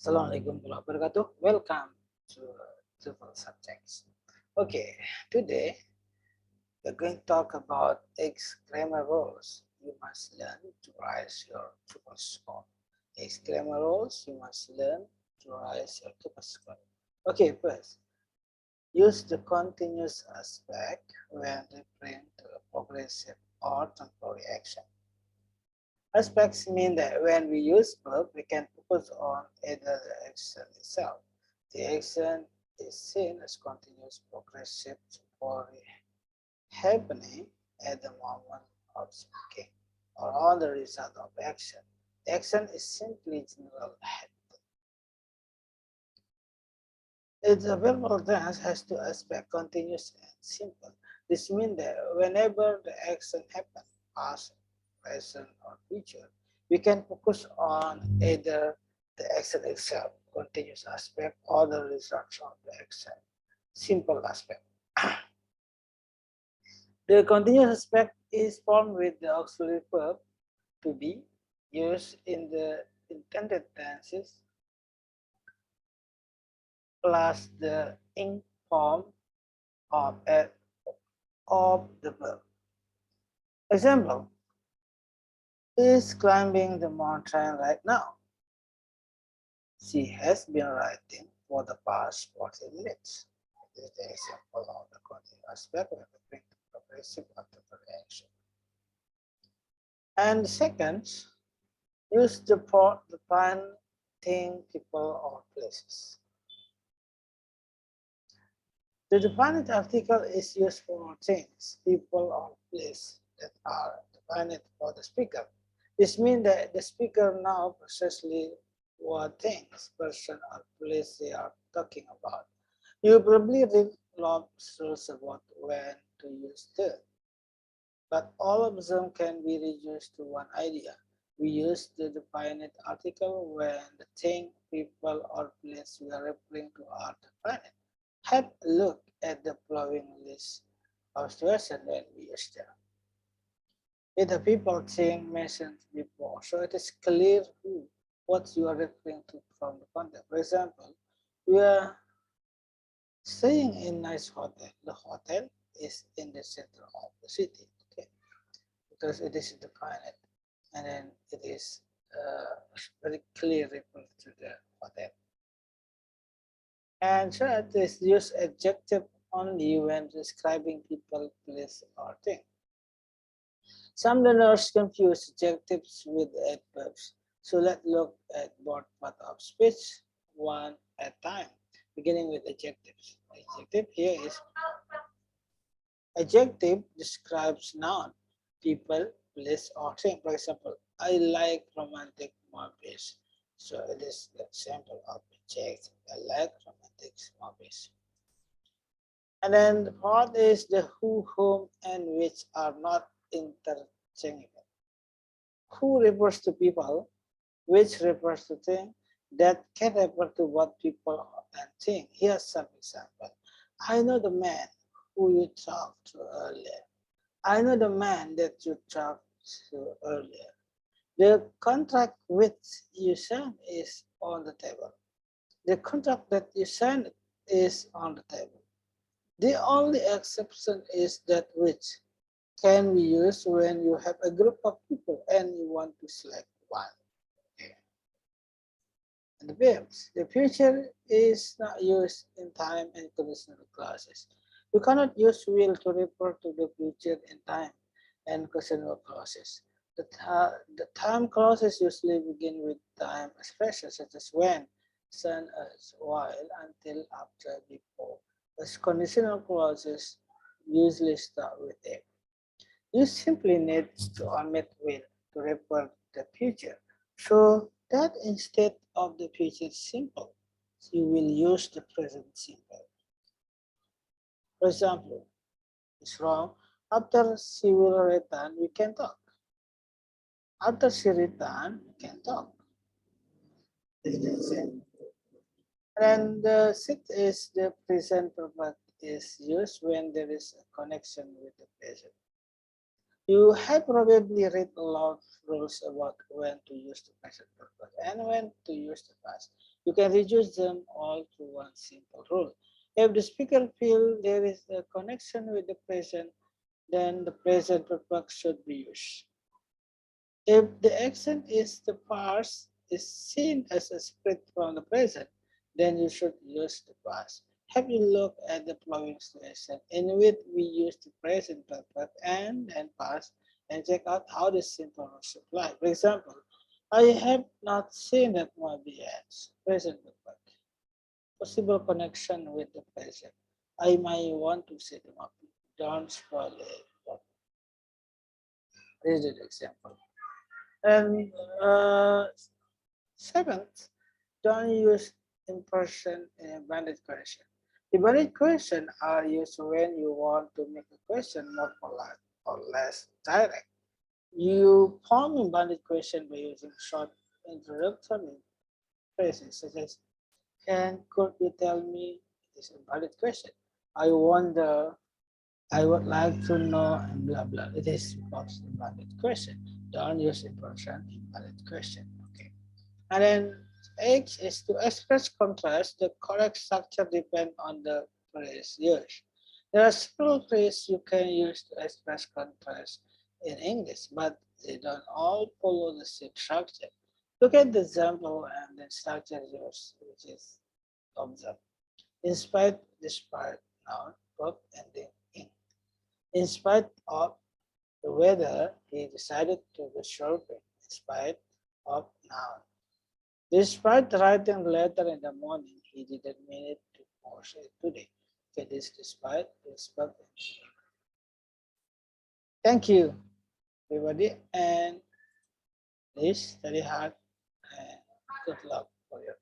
Assalamualaikum warahmatullahi wabarakatuh. Welcome to TOEFL subjects. Okay, today we're going to talk about X grammar rules you must learn to rise your TOEFL score. X grammar rules you must learn to rise your TOEFL score. Okay, first, use the continuous aspect when referring to a progressive or temporary action. Aspects mean that when we use verb, we can focus on either the action itself. The action is seen as continuous progressive or happening at the moment of speaking or on the result of action. The action is simply general habit. The verbal tense has two aspects, continuous and simple. This means that whenever the action happens, past, present, or future, we can focus on either the action itself, continuous aspect, or the result of the action, simple aspect. The continuous aspect is formed with the auxiliary verb to be used in the intended tenses plus the ing form of the verb. Example, he is climbing the mountain right now. She has been writing for the past 40 minutes. This is the example of the continuous aspect when referring to progressive or temporary action. And second, use the define thing, people, or places. The definite article is used for things, people, or place that are defined for the speaker. This means that the speaker knows precisely what things, person, or place they are talking about. You probably read lots of rules about when to use the, but all of them can be reduced to one idea. We use the definite article when the thing, people, or place we are referring to are defined. Have a look at the following list of situations when we use them. With the people thing mentioned before, so it is clear what you are referring to from the context. For example, we are staying in a nice hotel. The hotel is in the center of the city, okay, because it is defined, and then it is very clear referring to the hotel. And so it is use adjective only when describing people, place, or thing. Some learners confuse adjectives with adverbs. So let's look at both parts of speech one at a time, beginning with adjectives. Adjective here is adjective describes noun, people, place, or thing. For example, I like romantic movies. So it is the example of adjective. I like romantic movies. And then the fourth is the who, whom, and which are not interchangeable. Who refers to people, which refers to things, that can refer to what people and think. Here's some example. I know the man who you talked to earlier. I know the man that you talked to earlier. The contract which you signed is on the table. The contract that you signed is on the table. The only exception is that which can be used when you have a group of people and you want to select one. Okay. And the verbs. The future is not used in time and conditional clauses. You cannot use will to refer to the future in time and conditional clauses. The time clauses usually begin with time expressions such as when, soon as, while, until, after, before. As conditional clauses usually start with if. You simply need to omit will to refer to the future. So that instead of the future simple, you will use the present simple. For example, it's wrong. After she will return, we can talk. After she return, we can talk. And the sixth is the present perfect is used when there is a connection with the present. You have probably read a lot of rules about when to use the present perfect and when to use the past. You can reduce them all to one simple rule. If the speaker feels there is a connection with the present, then the present perfect should be used. If the action is the past is seen as a split from the present, then you should use the past. Have you looked at the following situation in which we use the present perfect and then past and check out how this simple rules apply? For example, I have not seen that movie yet. Present perfect. Possible connection with the present. I might want to see the movie. Don't spoil it. This is the example. And seventh, don't use impression in a banded question. The banded question are used when you want to make a question more polite or less direct. You form a banded question by using short introductory phrases such as, could you tell me? It is a valid question. I wonder, I would like to know, and blah blah. It is not a valid question. Don't use impression in valid question. Okay. And then H is to express contrast. The correct structure depends on the phrase used. There are several phrases you can use to express contrast in English, but they don't all follow the same structure. Look at the example and the structure used, which is observed. In spite, despite, noun, verb ending in. In spite of the weather, he decided to go shopping. In spite of noun. Despite writing the letter in the morning, he didn't mean it to post it today. It is despite his purpose. Thank you, everybody, and please study hard and good luck.